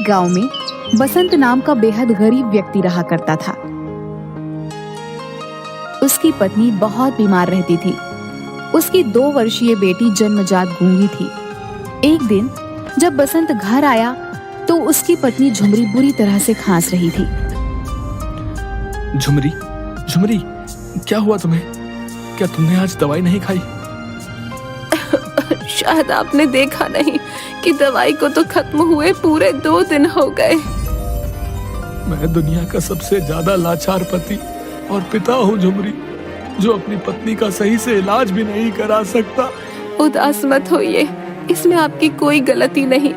गांव में बसंत नाम का बेहद गरीब व्यक्ति रहा करता था। उसकी पत्नी बहुत बीमार रहती थी। उसकी 2 वर्षीय बेटी जन्मजात गूंगी थी। एक दिन जब बसंत घर आया तो उसकी पत्नी झुमरी बुरी तरह से खांस रही थी। झुमरी, झुमरी, क्या हुआ तुम्हें? क्या तुमने आज दवाई नहीं खाई? शायद आपने देखा नहीं कि दवाई को तो खत्म हुए पूरे 2 दिन हो गए। मैं दुनिया का सबसे ज्यादा लाचार पति और पिता हूँ झुमरी, जो अपनी पत्नी का सही से इलाज भी नहीं करा सकता। उदास मत होइए, इसमें आपकी कोई गलती नहीं।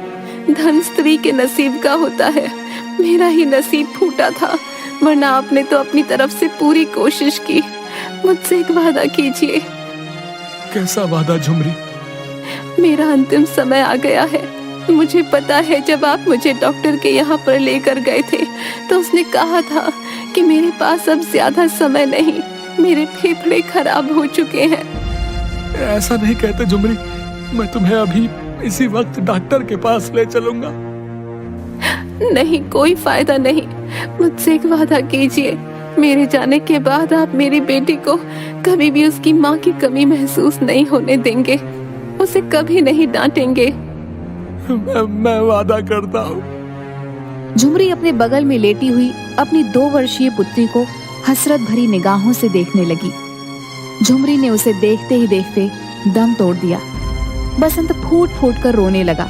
धन स्त्री के नसीब का होता है। मेरा ही नसीब फूटा था, वरना आपने तो अपनी तरफ से पूरी कोशिश की। मुझसे एक वादा कीजिए। कैसा वादा झुमरी? मेरा अंतिम समय आ गया है। मुझे पता है जब आप मुझे डॉक्टर के यहाँ पर लेकर गए थे तो उसने कहा था कि मेरे पास अब ज्यादा समय नहीं, मेरे फेफड़े खराब हो चुके हैं। ऐसा नहीं कहते झुमरी, मैं तुम्हें अभी इसी वक्त डॉक्टर के पास ले चलूंगा। नहीं, कोई फायदा नहीं। मुझसे एक वादा कीजिए, मेरे जाने के बाद आप मेरी बेटी को कभी भी उसकी माँ की कमी महसूस नहीं होने देंगे, उसे कभी नहीं डांटेंगे। मैं वादा करता हूँ। झुमरी अपने बगल में लेटी हुई अपनी 2 वर्षीय पुत्री को हसरत भरी निगाहों से देखने लगी। झुमरी ने उसे देखते ही देखते दम तोड़ दिया। बसंत फूट फूट कर रोने लगा।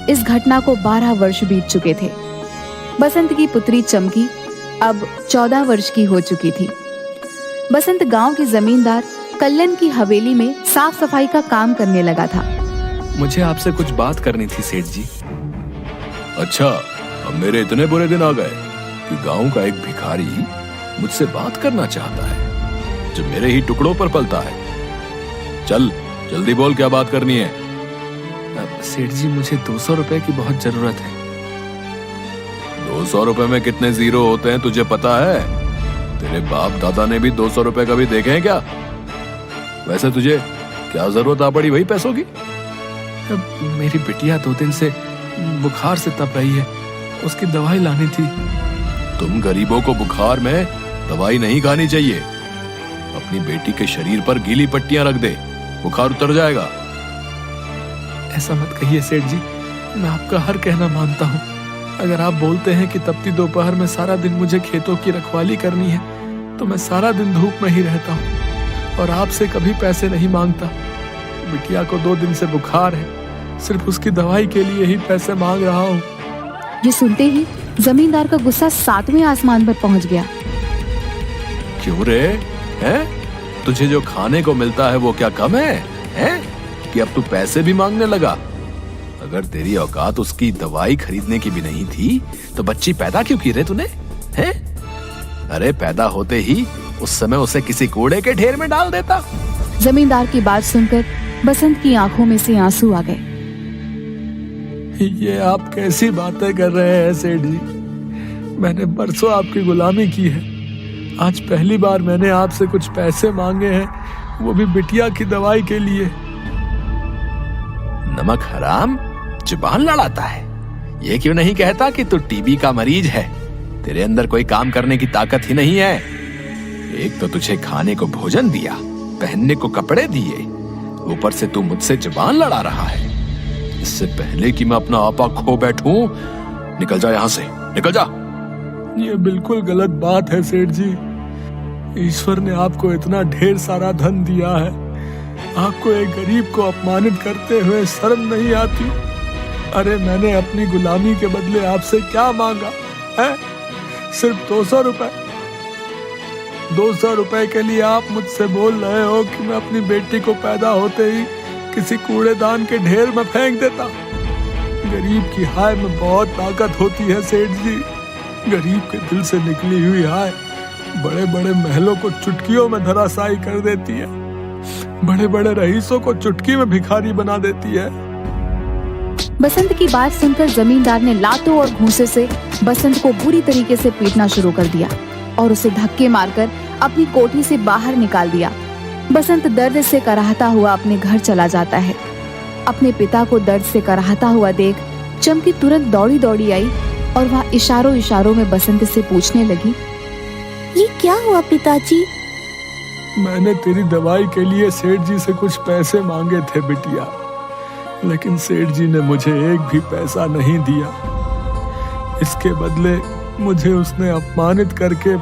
इस घटना को 12 वर्ष बीत चुके थे। बसंत की पुत्री चमकी अब 14 वर्ष की हो चुकी थी। बसंत गांव के जमींदार कल्लन की हवेली में साफ सफाई का काम करने लगा था। मुझे आपसे कुछ बात करनी थी सेठ जी। अच्छा, अब मेरे इतने बुरे दिन आ गए कि गांव का एक भिखारी मुझसे बात करना चाहता है, जो मेरे ही टुकड़ों पर पलता है। चल जल्दी बोल, क्या बात करनी है? सेठ जी, मुझे 200 रुपए की बहुत जरूरत है। 200 रुपए में कितने जीरो होते हैं तुझे पता है? तेरे बाप दादा ने भी 200 रुपए कभी देखे हैं क्या? वैसे तुझे क्या जरूरत आ पड़ी वही पैसों की? मेरी बिटिया 2 दिन से बुखार से तप रही है, उसकी दवाई लानी थी। तुम गरीबों को बुखार में दवाई नहीं खानी चाहिए। अपनी बेटी के शरीर पर गीली पट्टियां रख दे, बुखार उतर जाएगा। ऐसा मत कहिए सेठ जी, मैं आपका हर कहना मानता हूँ। अगर आप बोलते हैं कि तपती दोपहर में सारा दिन मुझे खेतों की रखवाली करनी है, तो मैं सारा दिन धूप में ही रहता हूँ और आपसे कभी पैसे नहीं मांगता। बिटिया को 2 दिन से बुखार है, सिर्फ उसकी दवाई के लिए ही पैसे मांग रहा हूँ। ये सुनते ही जमींदार का गुस्सा 7वें आसमान पर पहुंच गया। क्यों रे, हैं? तुझे जो खाने को मिलता है वो क्या कम है, हैं? कि अब तू पैसे भी मांगने लगा? अगर तेरी औकात उसकी दवाई खरीदने की भी नहीं थी तो बच्ची पैदा क्यों की रे तूने, हैं? अरे पैदा होते ही उस समय उसे किसी कूड़े के ढेर में डाल देता। जमींदार की बात सुनकर बसंत की आंखों में से आंसू आ गए। ये आप कैसी बातें कर रहे हैं सेठ जी? मैंने बरसों आपकी गुलामी की है। आज पहली बार मैंने आपसे कुछ पैसे मांगे हैं, वो भी बिटिया की दवाई के लिए। नमक हराम, जुबान लड़ाता है। ये क्यों नहीं कहता कि तू टीबी का मरीज है? तेरे अंदर कोई काम करने की ताकत ही नहीं है। एक तो तुझे खाने को भोजन दिया, पहनने को कपड़े दिए, ऊपर से तू मुझसे जुबान लड़ा रहा है। इससे पहले कि मैं अपना आपा खो बैठूं, निकल जा यहां से, निकल जा। ये बिल्कुल गलत बात है सेठ जी। ईश्वर ने आपको इतना ढेर सारा धन दिया है, आपको एक गरीब को अपमानित करते हुए शर्म नहीं आती? अरे मैंने अपनी गुलामी के बदले आपसे क्या मांगा है? सिर्फ 200 रुपए। 200 रुपए के लिए आप मुझसे बोल रहे हो कि मैं अपनी बेटी को पैदा होते ही किसी कूड़ेदान के ढेर में फेंक देता? गरीब की हाय में बहुत ताकत होती है सेठ जी। गरीब के दिल से निकली हुई हाय बड़े बड़े महलों को चुटकियों में धराशायी कर देती है, बड़े बड़े रईसों को चुटकी में भिखारी बना देती है। बसंत की बात सुनकर जमींदार ने लातों और घूंसे से बसंत को बुरी तरीके से पीटना शुरू कर दिया और उसे धक्के मारकर अपनी कोठी से बाहर निकाल दिया। बसंत दर्द से कराहता हुआ अपने घर चला जाता है। अपने पिता को दर्द से कराहता हुआ देख चमकी तुरंत दौड़ी दौड़ी आई और वह इशारों इशारों में बसंत से पूछने लगी, ये क्या हुआ पिताजी? मैंने तेरी दवाई के लिए सेठ जी से कुछ पैसे मांगे थे बिटिया, लेकिन सेठ जी ने मुझे एक भी पैसा नहीं दिया। इसके बदले मुझे उसने अपमानित करके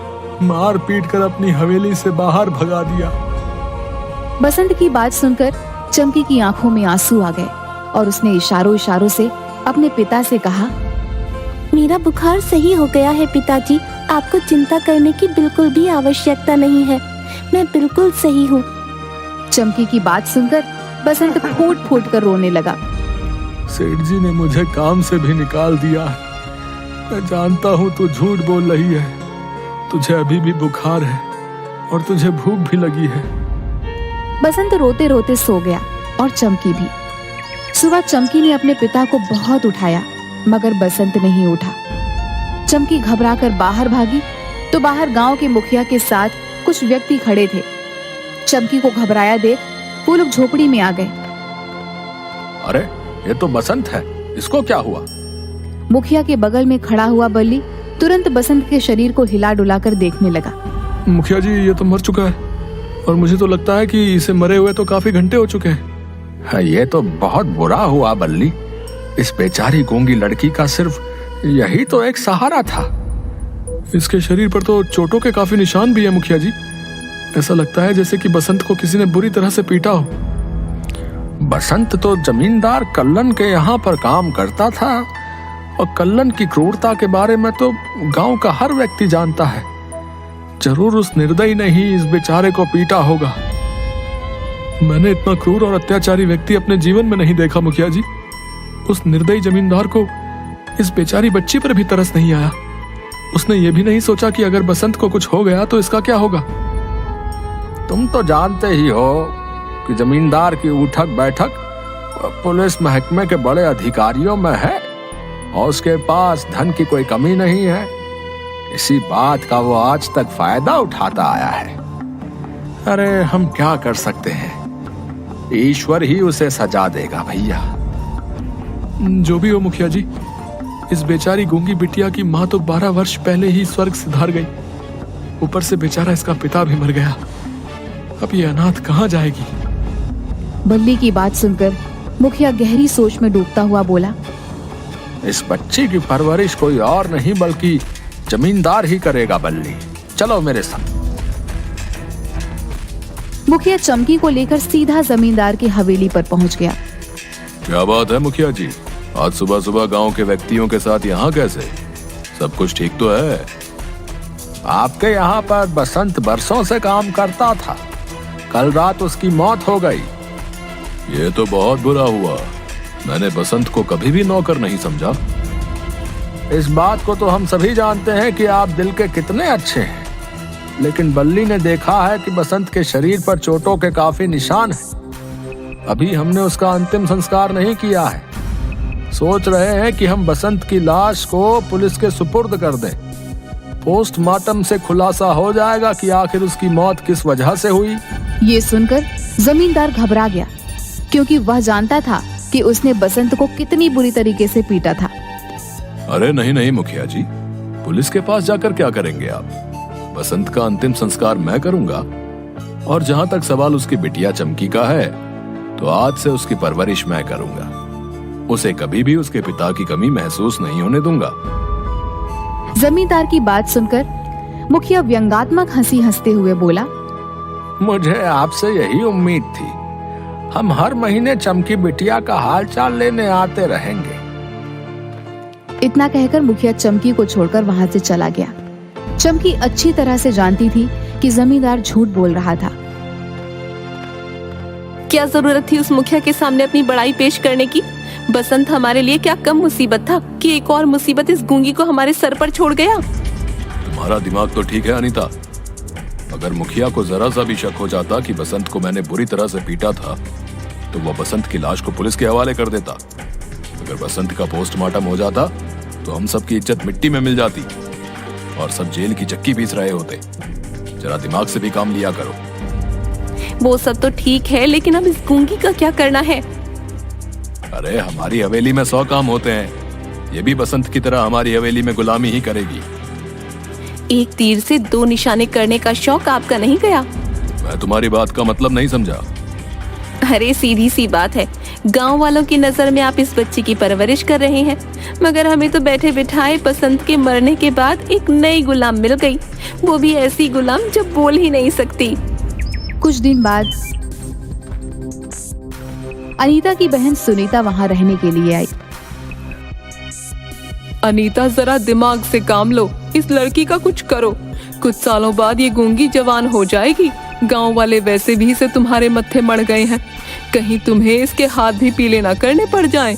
मार पीट कर अपनी हवेली से बाहर भगा दिया। बसंत की बात सुनकर चमकी की आंखों में आंसू आ गए और उसने इशारों इशारों से अपने पिता से कहा, मेरा बुखार सही हो गया है पिताजी, आपको चिंता करने की बिल्कुल भी आवश्यकता नहीं है, मैं बिल्कुल सही हूँ। चमकी की बात सुनकर बसंत फूट फूट कर रोने लगा। सेठ जी ने मुझे काम से भी निकाल दिया है। मैं जानता हूँ तू झूठ बोल रही है, तुझे अभी भी बुखार है और तुझे भूख भी लगी है। बसंत रोते रोते सो गया और चमकी भी। सुबह चमकी ने अपने पिता को बहुत उठाया, मगर बसंत नहीं उठा। चमकी घबराकर बाहर भागी तो बाहर गांव के मुखिया के साथ कुछ व्यक्ति खड़े थे। चमकी को घबराया देख वो लोग झोपड़ी में आ गए। अरे ये तो बसंत है, इसको क्या हुआ? मुखिया के बगल में खड़ा हुआ बल्ली तुरंत बसंत के शरीर को हिला डुलाकर देखने लगा। मुखिया जी, ये तो मर चुका है और मुझे तो लगता है कि इसे मरे हुए तो काफी घंटे हो चुके हैं। ये तो बहुत बुरा हुआ बल्ली। इस बेचारी गूंगी लड़की का सिर्फ यही तो एक सहारा था। इसके शरीर पर तो चोटों के काफी निशान भी है मुखिया जी। ऐसा लगता है जैसे कि बसंत को किसी ने बुरी तरह से पीटा हो। बसंत तो जमींदार कल्लन के यहाँ पर काम करता था और कल्लन की क्रूरता के बारे में तो गांव का हर व्यक्ति जानता है। जरूर उस निर्दयी ने ही इस बेचारे को पीटा होगा। मैंने इतना क्रूर और अत्याचारी व्यक्ति अपने जीवन में नहीं देखा मुखिया जी। उस निर्दयी जमींदार को इस बेचारी बच्ची पर भी तरस नहीं आया। उसने ये भी नहीं सोचा कि अगर बसंत को कुछ हो गया तो इसका क्या होगा। तुम तो जानते ही हो कि जमींदार की उठक बैठक पुलिस महकमे के बड़े अधिकारियों में है और उसके पास धन की कोई कमी नहीं है। इसी बात का वो आज तक फायदा उठाता आया है। अरे हम क्या कर सकते हैं, ईश्वर ही उसे सजा देगा भैया। जो भी हो मुखिया जी, इस बेचारी गूंगी बिटिया की माँ तो 12 वर्ष पहले ही स्वर्ग सिधार गई। ऊपर से बेचारा इसका पिता भी मर गया। अब ये अनाथ कहाँ जाएगी? बल्ली की बात सुनकर मुखिया गहरी सोच में डूबता हुआ बोला, इस बच्ची की परवरिश कोई और नहीं बल्कि जमींदार ही करेगा बल्ली। चलो मेरे साथ। मुखिया चमकी को लेकर सीधा जमींदार की हवेली पर पहुंच गया। क्या बात है मुखिया जी, आज सुबह सुबह गांव के व्यक्तियों के साथ यहाँ कैसे? सब कुछ ठीक तो है? आपके यहाँ पर बसंत बरसों से काम करता था, कल रात उसकी मौत हो गई। ये तो बहुत बुरा हुआ। मैंने बसंत को कभी भी नौकर नहीं समझा। इस बात को तो हम सभी जानते हैं कि आप दिल के कितने अच्छे हैं, लेकिन बल्ली ने देखा है कि बसंत के शरीर पर चोटों के काफी निशान हैं। अभी हमने उसका अंतिम संस्कार नहीं किया है। सोच रहे हैं कि हम बसंत की लाश को पुलिस के सुपुर्द कर दें। पोस्टमार्टम से खुलासा हो जाएगा कि आखिर उसकी मौत किस वजह से हुई। ये सुनकर जमींदार घबरा गया, क्योंकि वह जानता था कि उसने बसंत को कितनी बुरी तरीके से पीटा था। अरे नहीं नहीं मुखिया जी, पुलिस के पास जाकर क्या करेंगे आप? बसंत का अंतिम संस्कार मैं करूंगा। और जहां तक सवाल उसकी बिटिया चमकी का है, तो आज से उसकी परवरिश मैं करूंगा। उसे कभी भी उसके पिता की कमी महसूस नहीं होने दूंगा। जमींदार की बात सुनकर मुखिया व्यंगात्मक हंसी हंसते हुए बोला, मुझे आपसे यही उम्मीद थी। हम हर महीने चमकी बिटिया का हालचाल लेने आते रहेंगे। इतना कहकर मुखिया चमकी को छोड़कर वहां से चला गया। चमकी अच्छी तरह से जानती थी कि जमींदार झूठ बोल रहा था। क्या जरूरत थी उस मुखिया के सामने अपनी बड़ाई पेश करने की? बसंत हमारे लिए क्या कम मुसीबत था कि एक और मुसीबत इस गूंगी को हमारे सर पर छोड़ गया। तुम्हारा दिमाग तो ठीक है अनीता। अगर मुखिया को जरा सा भी शक हो जाता कि बसंत को मैंने बुरी तरह से पीटा था, तो वह बसंत की लाश को पुलिस के हवाले कर देता। अगर बसंत का पोस्टमार्टम हो जाता तो हम सबकी इज्जत मिट्टी में मिल जाती और सब जेल की चक्की पीस रहे होते। जरा दिमाग से भी काम लिया करो। वो सब तो ठीक है, लेकिन अब इस गूंगी का क्या करना है? अरे हमारी हवेली में 100 काम होते हैं, ये भी बसंत की तरह हमारी हवेली में गुलामी ही करेगी। एक तीर से दो निशाने करने का शौक आपका नहीं गया? मैं तुम्हारी बात का मतलब नहीं समझा। अरे सीधी सी बात है, गांव वालों की नजर में आप इस बच्चे की परवरिश कर रहे हैं, मगर हमें तो बैठे बिठाए बसंत के मरने के बाद एक नई गुलाम मिल गई, वो भी ऐसी गुलाम जो बोल ही नहीं सकती। कुछ दिन बाद अनीता की बहन सुनीता वहां रहने के लिए आई। अनीता, जरा दिमाग से काम लो, इस लड़की का कुछ करो। कुछ सालों बाद ये गूंगी जवान हो जाएगी। गांव वाले वैसे भी इसे तुम्हारे मत्थे मड़ गए हैं, कहीं तुम्हें इसके हाथ भी पीले ना करने पड़ जाएं।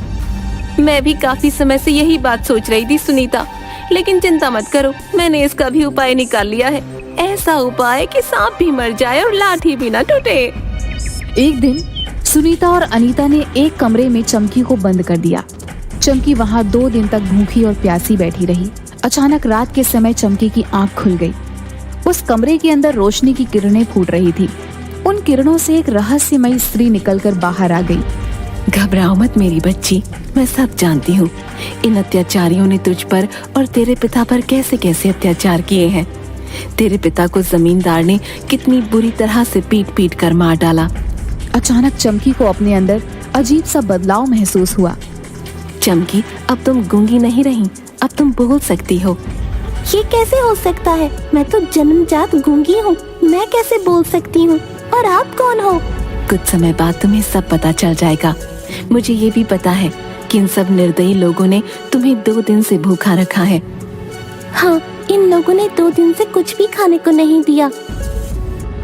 मैं भी काफी समय से यही बात सोच रही थी सुनीता, लेकिन चिंता मत करो, मैंने इसका भी उपाय निकाल लिया है। ऐसा उपाय कि सांप भी मर जाए और लाठी भी ना टूटे। एक दिन सुनीता और अनीता ने एक कमरे में चमकी को बंद कर दिया। चमकी वहां 2 दिन तक भूखी और प्यासी बैठी रही। अचानक रात के समय चमकी की आंख खुल गई। उस कमरे के अंदर रोशनी की किरणें फूट रही थी। उन किरणों से एक रहस्यमयी स्त्री निकलकर बाहर आ गई। घबराओ मत मेरी बच्ची, मैं सब जानती हूँ। इन अत्याचारियों ने तुझ पर और तेरे पिता पर कैसे कैसे अत्याचार किए हैं। तेरे पिता को जमींदार ने कितनी बुरी तरह से पीट पीट कर मार डाला। अचानक चमकी को अपने अंदर अजीब सा बदलाव महसूस हुआ। चमकी, अब तुम गूंगी नहीं रही, अब तुम बोल सकती हो। ये कैसे हो सकता है? मैं तो जन्मजात गूंगी हूँ, मैं कैसे बोल सकती हूँ? और आप कौन हो? कुछ समय बाद तुम्हें सब पता चल जाएगा। मुझे ये भी पता है कि इन सब निर्दयी लोगों ने तुम्हें 2 दिन से भूखा रखा है। हाँ, इन लोगों ने 2 दिन से कुछ भी खाने को नहीं दिया।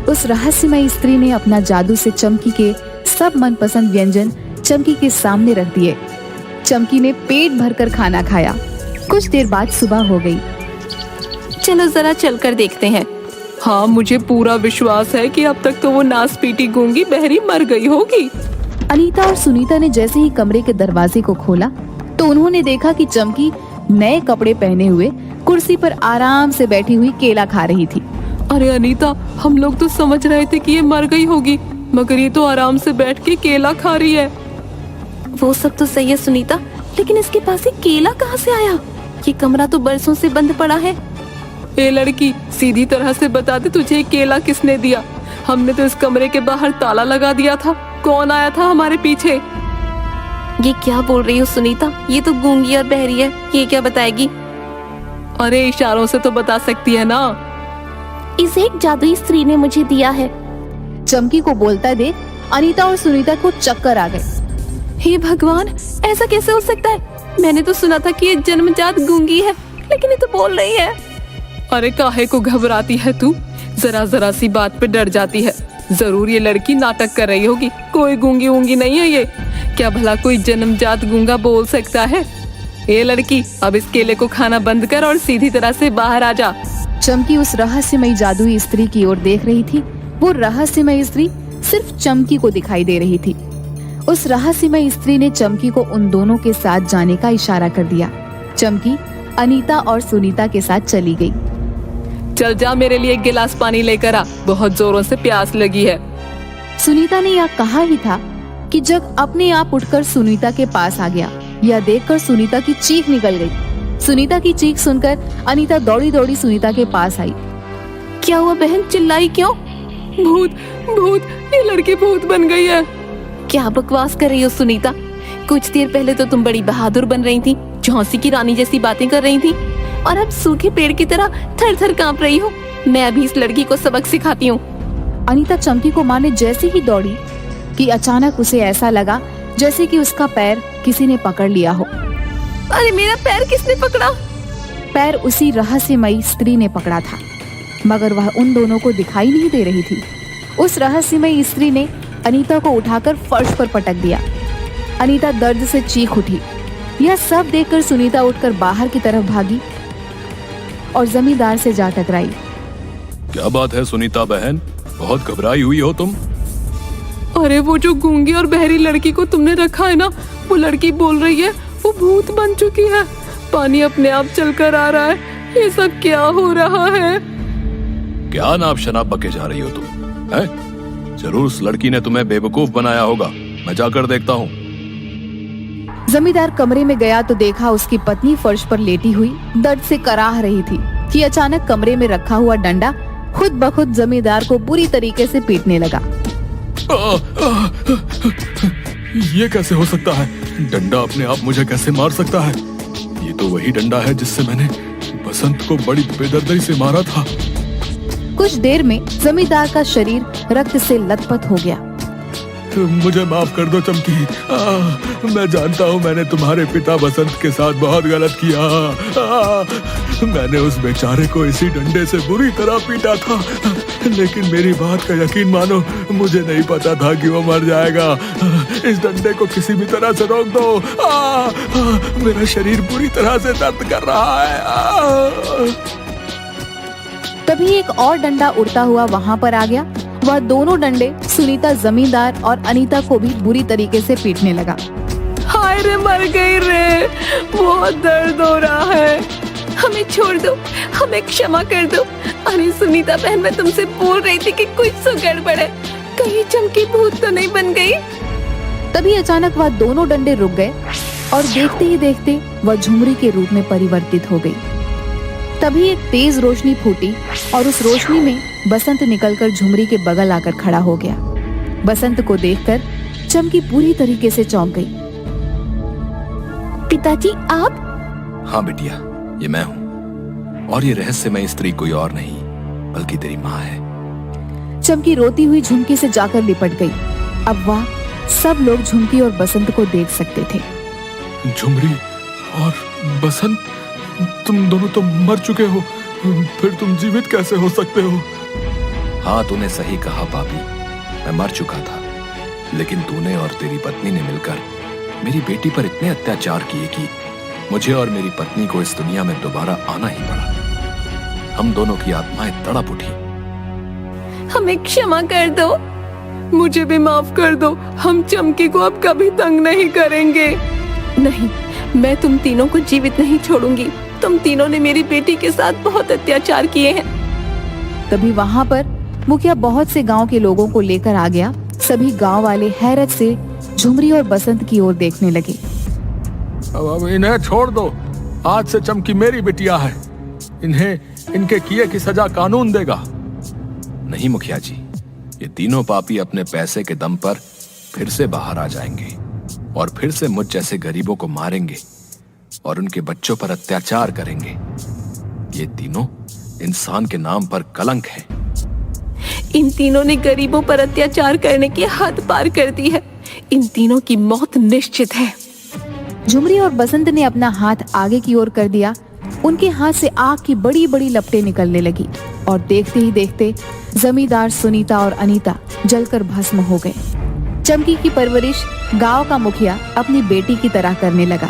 उस रहस्यमयी स्त्री ने अपना जादू से चमकी के सब मनपसंद व्यंजन चमकी के सामने रख दिए। चमकी ने पेट भरकर खाना खाया। कुछ देर बाद सुबह हो गई। चलो जरा चलकर देखते हैं। हाँ, मुझे पूरा विश्वास है कि अब तक तो वो नास पीटी गूंगी बहरी मर गई होगी। अनीता और सुनीता ने जैसे ही कमरे के दरवाजे को खोला तो उन्होंने देखा कि चमकी नए कपड़े पहने हुए कुर्सी पर आराम से बैठी हुई केला खा रही थी। अरे अनीता, हम लोग तो समझ रहे थे कि ये मर गई होगी, मगर ये तो आराम से बैठ के केला खा रही है। वो सब तो सही है सुनीता, लेकिन इसके पास ये केला कहाँ से आया? ये कमरा तो बरसों से बंद पड़ा है। ए लड़की, सीधी तरह से बता दे, तुझे ये केला किसने दिया? हमने तो इस कमरे के बाहर ताला लगा दिया था। कौन आया था हमारे पीछे? ये क्या बोल रही हो सुनीता? ये तो गूंगी और बहरी है, ये क्या बताएगी? अरे इशारों से तो बता सकती है ना। इसे एक जादुई स्त्री ने मुझे दिया है। चमकी को बोलता देख अनीता और सुनीता को चक्कर आ गए। हे भगवान, ऐसा कैसे हो सकता है? मैंने तो सुना था कि ये जन्मजात गूंगी है, लेकिन ये तो बोल रही है। अरे काहे को घबराती है तू? जरा जरा सी बात पे डर जाती है। जरूर ये लड़की नाटक कर रही होगी। कोई गूंगी वूंगी नहीं है ये। क्या भला कोई जन्मजात गूंगा बोल सकता है? ये लड़की, अब इस केले को खाना बंद कर और सीधी तरह से बाहर आ जा। चमकी उस रहस्यमयी जादुई स्त्री की ओर देख रही थी। वो रहस्यमयी स्त्री सिर्फ चमकी को दिखाई दे रही थी। उस रहस्यमयी स्त्री ने चमकी को उन दोनों के साथ जाने का इशारा कर दिया। चमकी अनीता और सुनीता के साथ चली गई। चल जा, मेरे लिए एक गिलास पानी लेकर आ, बहुत जोरों से प्यास लगी है। सुनीता ने यह कहा ही था कि जग अपने आप उठकर सुनीता के पास आ गया। यह देखकर सुनीता की चीख निकल गई। सुनीता की चीख सुनकर अनीता दौड़ी दौड़ी सुनीता के पास आई। क्या हुआ बहन, चिल्लाई क्यों? भूत भूत, ये लड़की भूत बन गई है। क्या बकवास कर रही हो सुनीता? कुछ देर पहले तो तुम बड़ी बहादुर बन रही थी, झांसी की रानी जैसी बातें कर रही थी, और अब सूखे पेड़ की तरह थर थर कांप रही हो। मैं अभी इस लड़की को सबक सिखाती हूँ। अनीता चमकी को मारने जैसे ही दौड़ी कि अचानक उसे ऐसा लगा जैसे कि उसका पैर किसी ने पकड़ लिया हो। अरे मेरा पैर किसने पकड़ा? पैर उसी रहस्यमयी स्त्री ने पकड़ा था, मगर वह उन दोनों को दिखाई नहीं दे रही थी। उस रहस्यमयी स्त्री ने अनीता को उठाकर फर्श पर पटक दिया। अनीता दर्द से चीख उठी। यह सब देखकर सुनीता उठकर बाहर की तरफ भागी और जमींदार से जा टकराई। क्या बात है सुनीता बहन, बहुत घबराई हुई हो तुम? अरे वो जो गूंगी और बहरी लड़की को तुमने रखा है ना, वो लड़की बोल रही है वो भूत बन चुकी है। पानी अपने आप चलकर आ रहा है। ये सब क्या हो रहा है? क्या नाप शनाप बके जा रही हो तुम? हैं? जरूर उस लड़की ने तुम्हें बेवकूफ बनाया होगा। मैं जाकर देखता हूँ। जमींदार कमरे में गया तो देखा उसकी पत्नी फर्श पर लेटी हुई दर्द से कराह रही थी कि अचानक कमरे में रखा हुआ डंडा खुद ब खुद जमींदार को बुरी तरीके से पीटने लगा। ये कैसे हो सकता है? डंडा अपने आप मुझे कैसे मार सकता है? ये तो वही डंडा है जिससे मैंने बसंत को बड़ी बेदर्दी से मारा था। कुछ देर में जमींदार का शरीर रक्त से लथपथ हो गया। मुझे माफ कर दो चमकी। मैं जानता हूँ मैंने तुम्हारे पिता बसंत के साथ बहुत गलत किया। मैंने उस बेचारे को इसी डंडे से बुरी तरह पीटा था, लेकिन मेरी बात का यकीन मानो, मुझे नहीं पता था कि वो मर जाएगा। इस डंडे को किसी भी तरह से रोक दो। मेरा शरीर बुरी तरह से दर्द कर रहा है। तभी एक और डंडा उड़ता हुआ वहाँ पर आ गया। वह दोनों डंडे सुनीता जमींदार और अनीता को भी बुरी तरीके से पीटने लगा। हाय रे, मर गई रे, बहुत दर्द हो रहा है, हमें छोड़ दो, हमें क्षमा कर दो। अरे सुनीता बहन, मैं तुमसे बोल रही थी कि कुछ तो गड़बड़ है, कहीं चमकी भूत तो नहीं बन गई। तभी अचानक वह दोनों डंडे रुक गए और देखते ही देखते वह झुमरी के रूप में परिवर्तित हो गई। तभी एक तेज रोशनी फूटी और उस रोशनी में बसंत निकलकर झुमरी के बगल आकर खड़ा हो गया। बसंत को देखकर चमकी पूरी तरीके से चौंक गई। पिताजी आप? हाँ बिटिया, ये मैं हूँ, और ये रहस्यमय स्त्री कोई और नहीं बल्कि तेरी माँ है। चमकी रोती हुई झुमकी से जाकर लिपट गई। अब वह सब लोग झुमकी और बसंत को देख सकते थे। झुमरी और बसंत, तुम दोनों तो मर चुके हो, फिर तुम जीवित कैसे हो सकते हो? हाँ, तूने सही कहा पापी, मैं मर चुका था, लेकिन तूने और तेरी पत्नी ने मिलकर मेरी बेटी पर इतने अत्याचार किए कि मुझे और मेरी पत्नी को इस दुनिया में दोबारा आना ही पड़ा। हम दोनों की आत्माएं तड़प उठी। हमें क्षमा कर दो, मुझे भी माफ कर दो। हम चमकी को अब कभी तंग नहीं करेंगे। नहीं, मैं तुम तीनों को जीवित नहीं छोड़ूंगी। तुम तीनों ने मेरी बेटी के साथ बहुत अत्याचार किए हैं। तभी वहाँ पर मुखिया बहुत से गांव के लोगों को लेकर आ गया। सभी गांव वाले हैरत से झुमरी और बसंत की ओर देखने लगे। अब इन्हें छोड़ दो, आज से चमकी मेरी बिटिया है, इन्हें इनके किए की सजा कानून देगा। नहीं मुखिया जी, ये तीनों पापी अपने पैसे के दम पर फिर से बाहर आ जाएंगे और फिर से मुझ जैसे गरीबों को मारेंगे और उनके बच्चों पर अत्याचार करेंगे। ये तीनों इंसान के नाम पर कलंक है। इन तीनों ने गरीबों पर अत्याचार करने की हद पार कर दी है। इन तीनों की मौत निश्चित है। झुमरी और बसंत ने अपना हाथ आगे की ओर कर दिया। उनके हाथ से आग की बड़ी बड़ी लपटें निकलने लगी और देखते ही देखते जमींदार सुनीता और अनीता जलकर भस्म हो गए। चमकी की परवरिश गांव का मुखिया अपनी बेटी की तरह करने लगा।